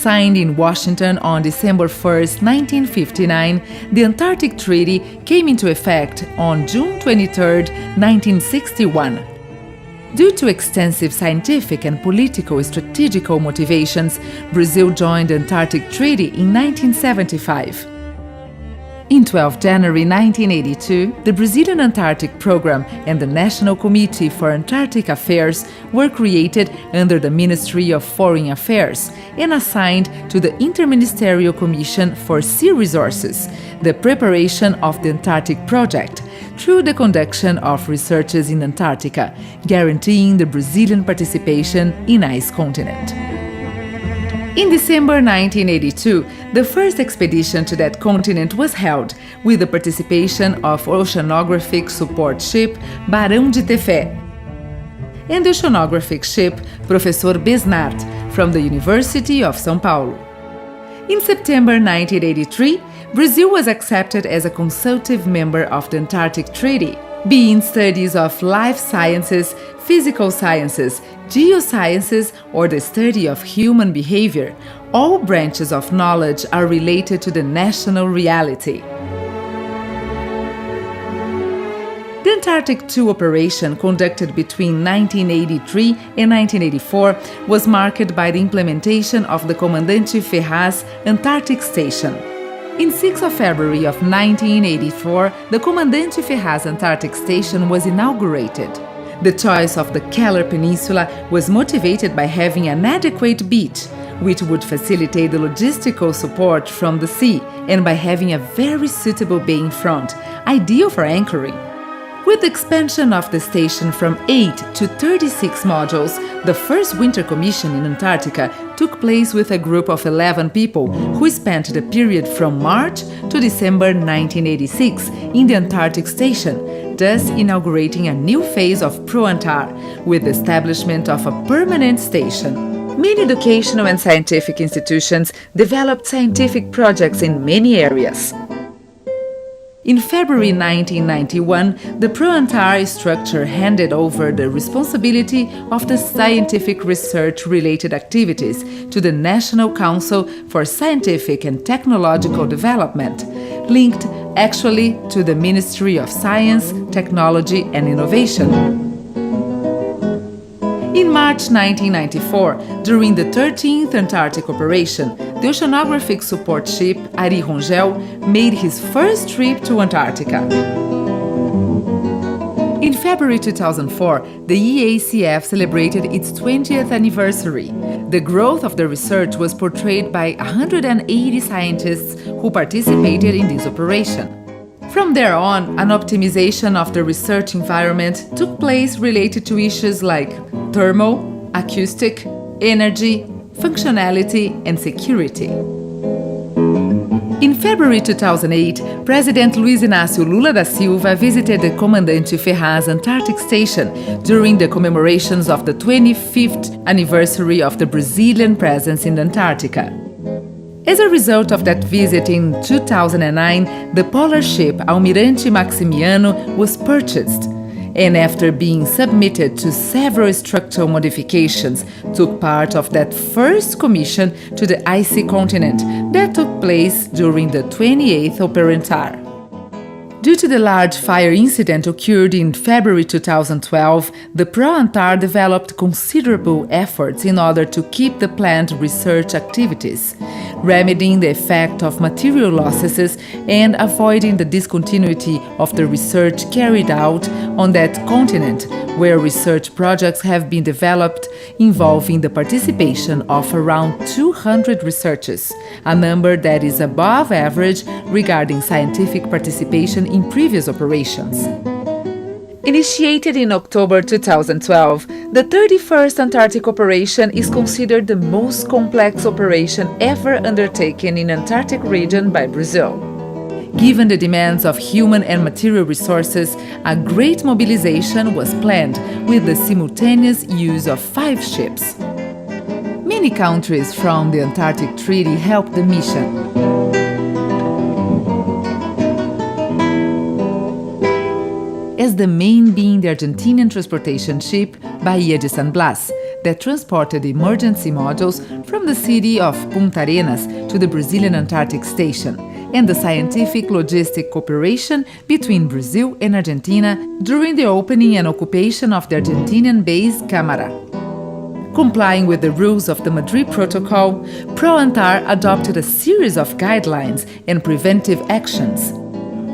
Signed in Washington on December 1, 1959, the Antarctic Treaty came into effect on June 23, 1961. Due to extensive scientific and political strategical motivations, Brazil joined the Antarctic Treaty in 1975. In 12 January 1982, the Brazilian Antarctic Program and the National Committee for Antarctic Affairs were created under the Ministry of Foreign Affairs and assigned to the Interministerial Commission for Sea Resources, the preparation of the Antarctic Project, through the conduction of researches in Antarctica, guaranteeing the Brazilian participation in ice continent. In December 1982, the first expedition to that continent was held, with the participation of oceanographic support ship Barão de Tefé and the oceanographic ship Professor Besnard from the University of São Paulo. In September 1983, Brazil was accepted as a consultative member of the Antarctic Treaty, being studies of life sciences, physical sciences, geosciences, or the study of human behavior. All branches of knowledge are related to the national reality. The Antarctic II operation, conducted between 1983 and 1984, was marked by the implementation of the Comandante Ferraz Antarctic Station. In 6 February of 1984, the Comandante Ferraz Antarctic Station was inaugurated. The choice of the Keller Peninsula was motivated by having an adequate beach, which would facilitate the logistical support from the sea, and by having a very suitable bay in front, ideal for anchoring. With the expansion of the station from 8 to 36 modules, the first winter commission in Antarctica took place with a group of 11 people who spent the period from March to December 1986 in the Antarctic Station, thus inaugurating a new phase of ProAntar with the establishment of a permanent station. Many educational and scientific institutions developed scientific projects in many areas. In February 1991, the ProAntar structure handed over the responsibility of the scientific research-related activities to the National Council for Scientific and Technological Development, linked actually to the Ministry of Science, Technology and Innovation. In March 1994, during the 13th Antarctic Operation, the oceanographic support ship Ari Rongel made his first trip to Antarctica. In February 2004, the EACF celebrated its 20th anniversary. The growth of the research was portrayed by 180 scientists who participated in this operation. From there on, an optimization of the research environment took place related to issues like thermal, acoustic, energy, functionality, and security. In February 2008, President Luiz Inácio Lula da Silva visited the Comandante Ferraz Antarctic Station during the commemorations of the 25th anniversary of the Brazilian presence in Antarctica. As a result of that visit in 2009, the polar ship Almirante Maximiano was purchased, and after being submitted to several structural modifications, took part of that first commission to the icy continent that took place during the 28th Operantar. Due to the large fire incident occurred in February 2012, the ProAntar developed considerable efforts in order to keep the planned research activities, remedying the effect of material losses and avoiding the discontinuity of the research carried out on that continent, where research projects have been developed involving the participation of around 200 researchers, a number that is above average regarding scientific participation in previous operations. Initiated in October 2012, the 31st Antarctic Operation is considered the most complex operation ever undertaken in the Antarctic region by Brazil. Given the demands of human and material resources, a great mobilization was planned with the simultaneous use of 5 ships. Many countries from the Antarctic Treaty helped the mission. As the main being the Argentinian transportation ship Bahia de San Blas, that transported emergency modules from the city of Punta Arenas to the Brazilian Antarctic Station, and the scientific logistic cooperation between Brazil and Argentina during the opening and occupation of the Argentinian base Câmara. Complying with the rules of the Madrid Protocol, ProAntar adopted a series of guidelines and preventive actions.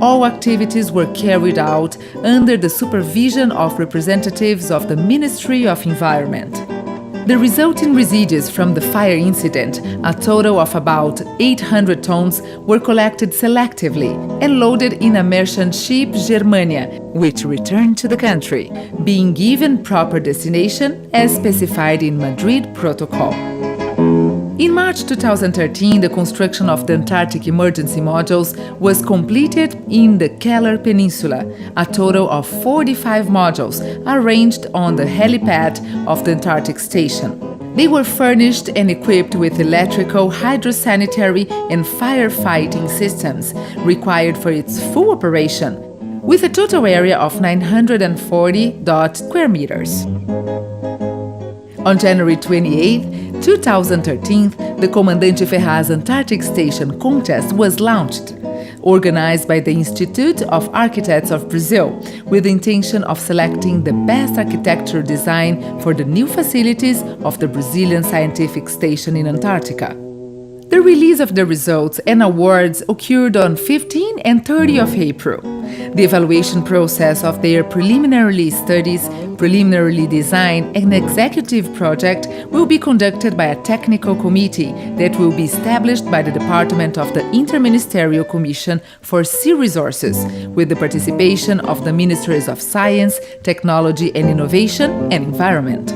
All activities were carried out under the supervision of representatives of the Ministry of Environment. The resulting residues from the fire incident, a total of about 800 tons, were collected selectively and loaded in a merchant ship Germania, which returned to the country, being given proper destination as specified in Madrid Protocol. In March 2013, the construction of the Antarctic emergency modules was completed in the Keller Peninsula, a total of 45 modules arranged on the helipad of the Antarctic Station. They were furnished and equipped with electrical, hydrosanitary, and firefighting systems required for its full operation, with a total area of 940 square meters. On January 28, 2013, the Comandante Ferraz Antarctic Station contest was launched, organized by the Institute of Architects of Brazil, with the intention of selecting the best architecture design for the new facilities of the Brazilian Scientific Station in Antarctica. The release of the results and awards occurred on 15 and 30 of April. The evaluation process of their preliminary studies, preliminary design, and executive project will be conducted by a technical committee that will be established by the Department of the Interministerial Commission for Sea Resources, with the participation of the Ministries of Science, Technology and Innovation and Environment.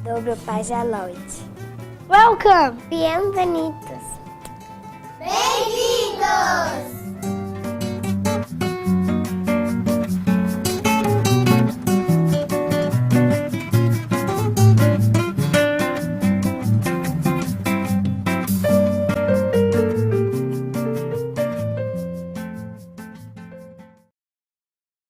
Dobro Pajaloide. Welcome! Bienvenidos! Bem-vindos!